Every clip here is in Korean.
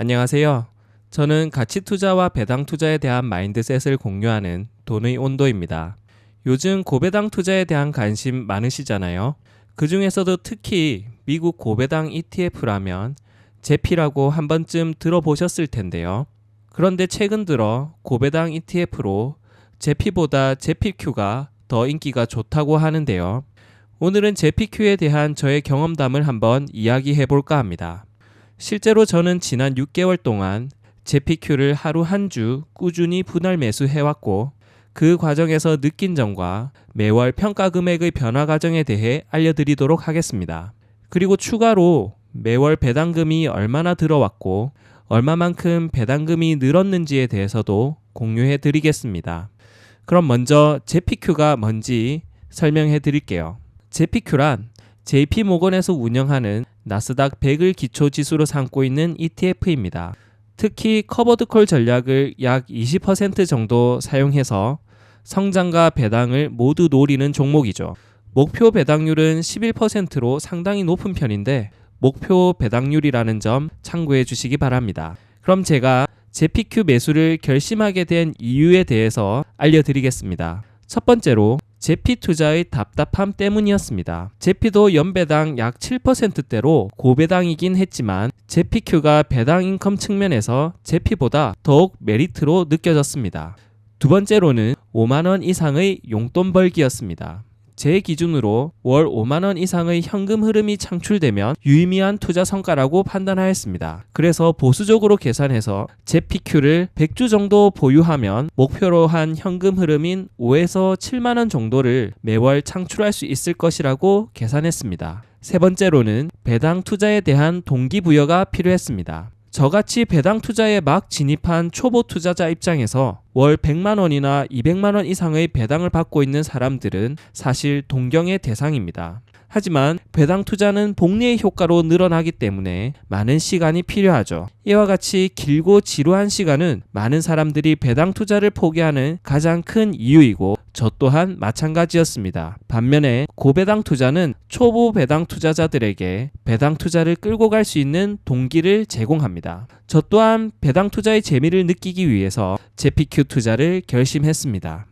안녕하세요. 저는 가치 투자와 배당 투자에 대한 마인드셋을 공유하는 돈의 온도입니다. 요즘 고배당 투자에 대한 관심 많으시잖아요. 그 중에서도 특히 미국 고배당 ETF라면 제피라고 한 번쯤 들어보셨을 텐데요. 그런데 최근 들어 고배당 ETF로 제피보다 제피Q가 더 인기가 좋다고 하는데요. 오늘은 제피Q에 대한 저의 경험담을 한번 이야기해 볼까 합니다. 실제로 저는 지난 6개월 동안 제피Q를 하루 한 주 꾸준히 분할 매수해왔고 그 과정에서 느낀 점과 매월 평가 금액의 변화 과정에 대해 알려드리도록 하겠습니다. 그리고 추가로 매월 배당금이 얼마나 들어왔고 얼마만큼 배당금이 늘었는지에 대해서도 공유해 드리겠습니다. 그럼 먼저 제피Q가 뭔지 설명해 드릴게요. 제피Q란 JP모건에서 운영하는 나스닥 100을 기초지수로 삼고 있는 ETF입니다. 특히 커버드콜 전략을 약 20% 정도 사용해서 성장과 배당을 모두 노리는 종목이죠. 목표 배당률은 11%로 상당히 높은 편인데 목표 배당률이라는 점 참고해 주시기 바랍니다. 그럼 제가 제피Q 매수를 결심하게 된 이유에 대해서 알려드리겠습니다. 첫 번째로 제피 투자의 답답함 때문이었습니다. 제피도 연배당 약 7%대로 고배당이긴 했지만 제피Q가 배당 인컴 측면에서 제피보다 더욱 메리트로 느껴졌습니다. 두 번째로는 5만원 이상의 용돈 벌기였습니다. 제 기준으로 월 5만원 이상의 현금 흐름이 창출되면 유의미한 투자 성과라고 판단하였습니다. 그래서 보수적으로 계산해서 제피Q를 100주 정도 보유하면 목표로 한 현금 흐름인 5에서 7만원 정도를 매월 창출할 수 있을 것이라고 계산했습니다. 세 번째로는 배당 투자에 대한 동기부여가 필요했습니다. 저같이 배당 투자에 막 진입한 초보 투자자 입장에서 월 100만원이나 200만원 이상의 배당을 받고 있는 사람들은 사실 동경의 대상입니다. 하지만 배당 투자는 복리의 효과로 늘어나기 때문에 많은 시간이 필요하죠. 이와 같이 길고 지루한 시간은 많은 사람들이 배당 투자를 포기하는 가장 큰 이유이고 저 또한 마찬가지였습니다. 반면에 고배당 투자는 초보 배당 투자자들에게 배당 투자를 끌고 갈 수 있는 동기를 제공합니다. 저 또한 배당 투자의 재미를 느끼기 위해서 제피Q 투자를 결심했습니다.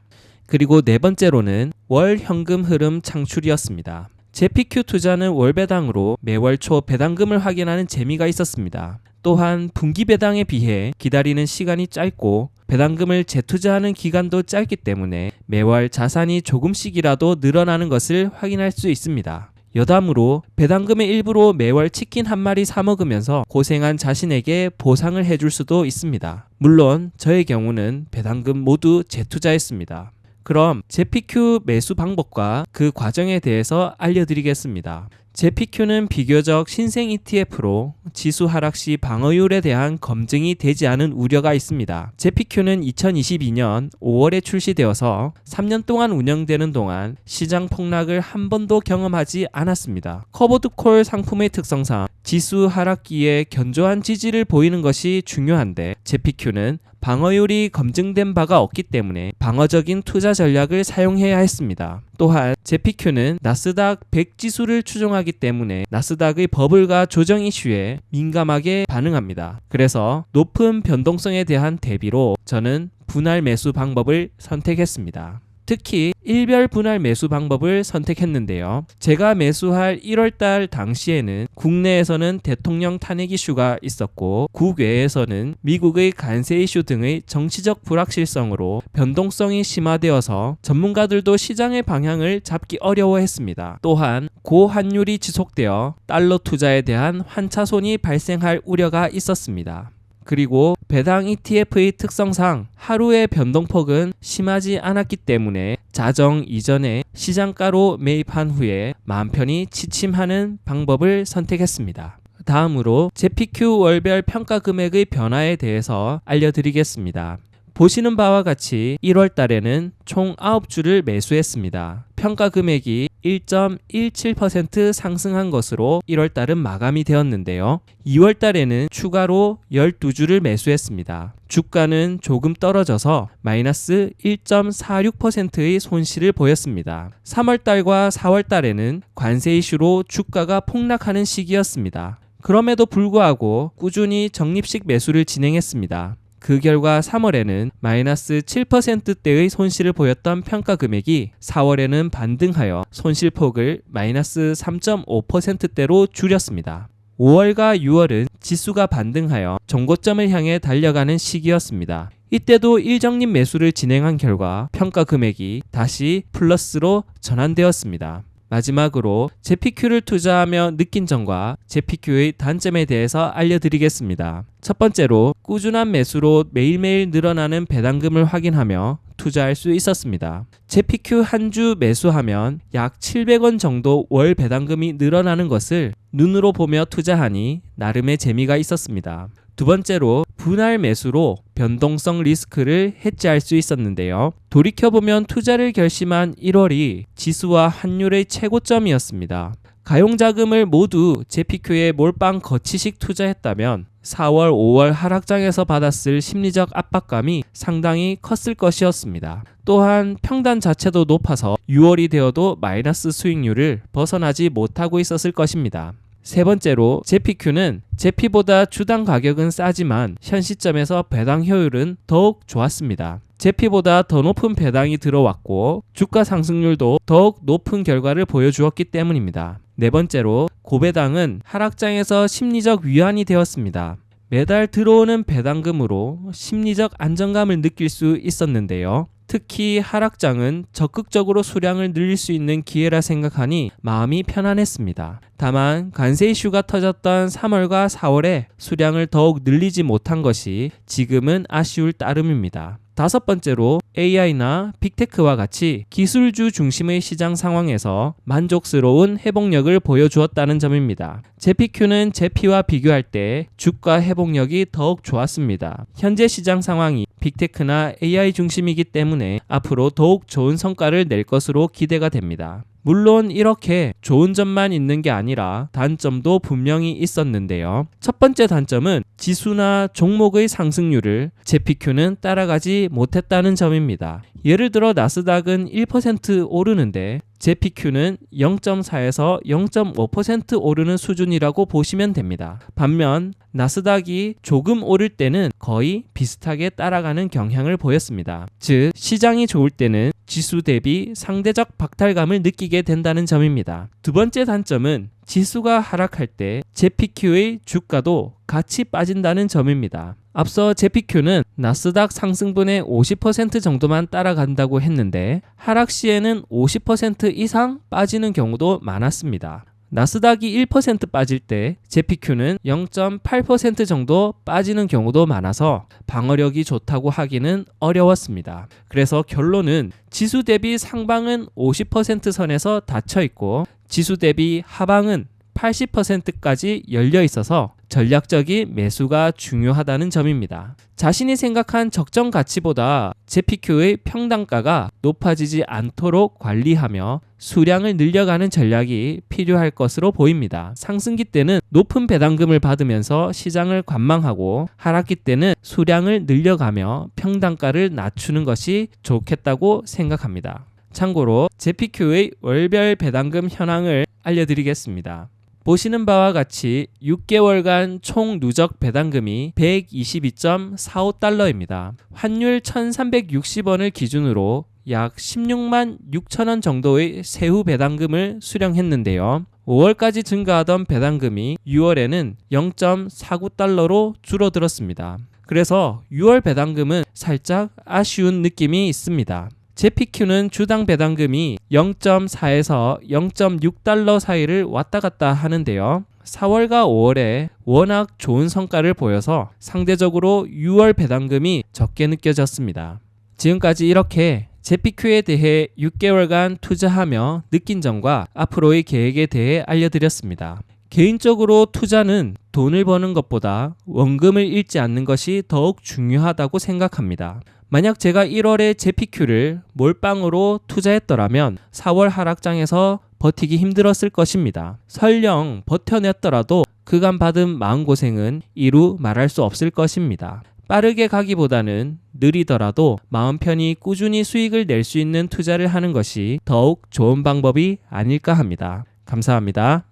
그리고 네 번째로는 월 현금 흐름 창출이었습니다. 제피Q 투자는 월배당으로 매월 초 배당금을 확인하는 재미가 있었습니다. 또한 분기 배당에 비해 기다리는 시간이 짧고 배당금을 재투자하는 기간도 짧기 때문에 매월 자산이 조금씩이라도 늘어나는 것을 확인할 수 있습니다. 여담으로 배당금의 일부로 매월 치킨 한 마리 사 먹으면서 고생한 자신에게 보상을 해줄 수도 있습니다. 물론 저의 경우는 배당금 모두 재투자했습니다. 그럼 제피Q 매수 방법과 그 과정에 대해서 알려드리겠습니다. 제피Q는 비교적 신생 ETF로 지수 하락 시 방어율에 대한 검증이 되지 않은 우려가 있습니다. 제피Q는 2022년 5월에 출시되어서 3년 동안 운영되는 동안 시장 폭락을 한 번도 경험하지 않았습니다. 커버드콜 상품의 특성상 지수 하락기에 견조한 지지를 보이는 것이 중요한데 제피Q는 방어율이 검증된 바가 없기 때문에 방어적인 투자 전략을 사용해야 했습니다. 또한 제피Q는 나스닥 100 지수를 추종하기 때문에 나스닥의 버블과 조정 이슈에 민감하게 반응합니다. 그래서 높은 변동성에 대한 대비로 저는 분할 매수 방법을 선택했습니다. 특히 일별 분할 매수 방법을 선택했는데요. 제가 매수할 1월달 당시에는 국내에서는 대통령 탄핵 이슈가 있었고 국외에서는 미국의 관세 이슈 등의 정치적 불확실성으로 변동성이 심화되어서 전문가들도 시장의 방향을 잡기 어려워했습니다. 또한 고환율이 지속되어 달러 투자에 대한 환차손이 발생할 우려가 있었습니다. 그리고 배당 ETF의 특성상 하루의 변동폭은 심하지 않았기 때문에 자정 이전에 시장가로 매입한 후에 마음 편히 취침하는 방법을 선택했습니다. 다음으로 제피Q 월별 평가 금액의 변화에 대해서 알려드리겠습니다. 보시는 바와 같이 1월 달에는 총 9주를 매수했습니다. 평가 금액이 1.17% 상승한 것으로 1월 달은 마감이 되었는데요. 2월 달에는 추가로 12주를 매수했습니다. 주가는 조금 떨어져서 마이너스 1.46%의 손실을 보였습니다. 3월 달과 4월 달에는 관세 이슈로 주가가 폭락하는 시기였습니다. 그럼에도 불구하고 꾸준히 적립식 매수를 진행했습니다. 그 결과 3월에는 마이너스 7%대의 손실을 보였던 평가 금액이 4월에는 반등하여 손실폭을 마이너스 3.5%대로 줄였습니다. 5월과 6월은 지수가 반등하여 정고점을 향해 달려가는 시기였습니다. 이때도 일정립 매수를 진행한 결과 평가 금액이 다시 플러스로 전환되었습니다. 마지막으로 JPQ를 투자하며 느낀 점과 JPQ의 단점에 대해서 알려드리겠습니다. 첫 번째로 꾸준한 매수로 매일매일 늘어나는 배당금을 확인하며 투자할 수 있었습니다. JPQ 한 주 매수하면 약 700원 정도 월 배당금이 늘어나는 것을 눈으로 보며 투자하니 나름의 재미가 있었습니다. 두 번째로 분할 매수로 변동성 리스크를 해지할 수 있었는데요. 돌이켜보면 투자를 결심한 1월이 지수와 환율의 최고점이었습니다. 가용자금을 모두 JPQ에 몰빵 거치식 투자했다면 4월, 5월 하락장에서 받았을 심리적 압박감이 상당히 컸을 것이었습니다. 또한 평단 자체도 높아서 6월이 되어도 마이너스 수익률을 벗어나지 못하고 있었을 것입니다. 세 번째로 JPQ는 JP보다 주당 가격은 싸지만 현 시점에서 배당 효율은 더욱 좋았습니다. JP보다 더 높은 배당이 들어왔고 주가 상승률도 더욱 높은 결과를 보여주었기 때문입니다. 네 번째로 고배당은 하락장에서 심리적 위안이 되었습니다. 매달 들어오는 배당금으로 심리적 안정감을 느낄 수 있었는데요. 특히 하락장은 적극적으로 수량을 늘릴 수 있는 기회라 생각하니 마음이 편안했습니다. 다만 관세 이슈가 터졌던 3월과 4월에 수량을 더욱 늘리지 못한 것이 지금은 아쉬울 따름입니다. 다섯 번째로 AI나 빅테크와 같이 기술주 중심의 시장 상황에서 만족스러운 회복력을 보여주었다는 점입니다. JPQ는 JP와 비교할 때 주가 회복력이 더욱 좋았습니다. 현재 시장 상황이 빅테크나 AI 중심이기 때문에 앞으로 더욱 좋은 성과를 낼 것으로 기대가 됩니다. 물론 이렇게 좋은 점만 있는 게 아니라 단점도 분명히 있었는데요. 첫 번째 단점은 지수나 종목의 상승률을 JPQ는 따라가지 못했다는 점입니다. 예를 들어 나스닥은 1% 오르는데 JPQ는 0.4에서 0.5% 오르는 수준이라고 보시면 됩니다. 반면 나스닥이 조금 오를 때는 거의 비슷하게 따라가는 경향을 보였습니다. 즉 시장이 좋을 때는 지수 대비 상대적 박탈감을 느끼게 된다는 점입니다. 두 번째 단점은 지수가 하락할 때 JPQ의 주가도 같이 빠진다는 점입니다. 앞서 JPQ는 나스닥 상승분의 50% 정도만 따라간다고 했는데 하락 시에는 50% 이상 빠지는 경우도 많았습니다. 나스닥이 1% 빠질 때 JPQ는 0.8% 정도 빠지는 경우도 많아서 방어력이 좋다고 하기는 어려웠습니다. 그래서 결론은 지수 대비 상방은 50% 선에서 닫혀 있고 지수 대비 하방은 80%까지 열려 있어서 전략적인 매수가 중요하다는 점입니다. 자신이 생각한 적정 가치보다 JPQ의 평단가가 높아지지 않도록 관리하며 수량을 늘려가는 전략이 필요할 것으로 보입니다. 상승기 때는 높은 배당금을 받으면서 시장을 관망하고 하락기 때는 수량을 늘려가며 평단가를 낮추는 것이 좋겠다고 생각합니다. 참고로 JPQ의 월별 배당금 현황을 알려드리겠습니다. 보시는 바와 같이 6개월간 총 누적 배당금이 122.45달러입니다. 환율 1360원을 기준으로 약 16만 6천원 정도의 세후 배당금을 수령했는데요. 5월까지 증가하던 배당금이 6월에는 0.49달러로 줄어들었습니다. 그래서 6월 배당금은 살짝 아쉬운 느낌이 있습니다. JPQ는 주당 배당금이 0.4에서 0.6달러 사이를 왔다 갔다 하는데요. 4월과 5월에 워낙 좋은 성과를 보여서 상대적으로 6월 배당금이 적게 느껴졌습니다. 지금까지 이렇게 JPQ에 대해 6개월간 투자하며 느낀 점과 앞으로의 계획에 대해 알려드렸습니다. 개인적으로 투자는 돈을 버는 것보다 원금을 잃지 않는 것이 더욱 중요하다고 생각합니다. 만약 제가 1월에 JPQ를 몰빵으로 투자했더라면 4월 하락장에서 버티기 힘들었을 것입니다. 설령 버텨냈더라도 그간 받은 마음고생은 이루 말할 수 없을 것입니다. 빠르게 가기보다는 느리더라도 마음 편히 꾸준히 수익을 낼 수 있는 투자를 하는 것이 더욱 좋은 방법이 아닐까 합니다. 감사합니다.